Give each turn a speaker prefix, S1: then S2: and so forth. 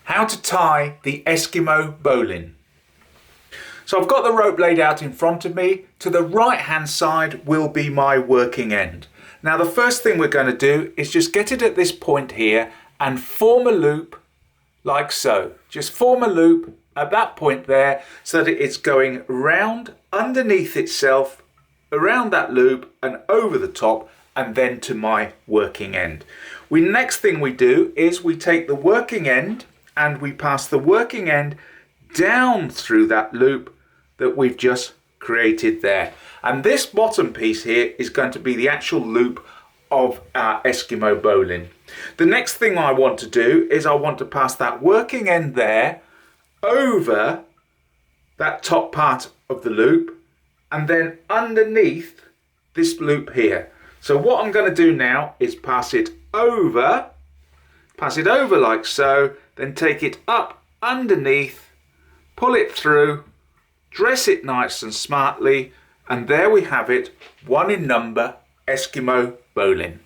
S1: How to tie the Eskimo Bowline. So I've got the rope laid out in front of me. To the right hand side will be my working end. Now the first thing we're going to do is just get it at this point here and form a loop like so. Just form a loop at that point there so that it's going round underneath itself, around that loop and over the top, and then to my working end. Next thing we do is we take the working end and we pass the working end down through that loop that we've just created there. And this bottom piece here is going to be the actual loop of our Eskimo Bowline. The next thing I want to do is I want to pass that working end there over that top part of the loop and then underneath this loop here. So what I'm going to do now is pass it over like so, then take it up underneath, pull it through, dress it nice and smartly, and there we have it, 1 in number Eskimo Bowline.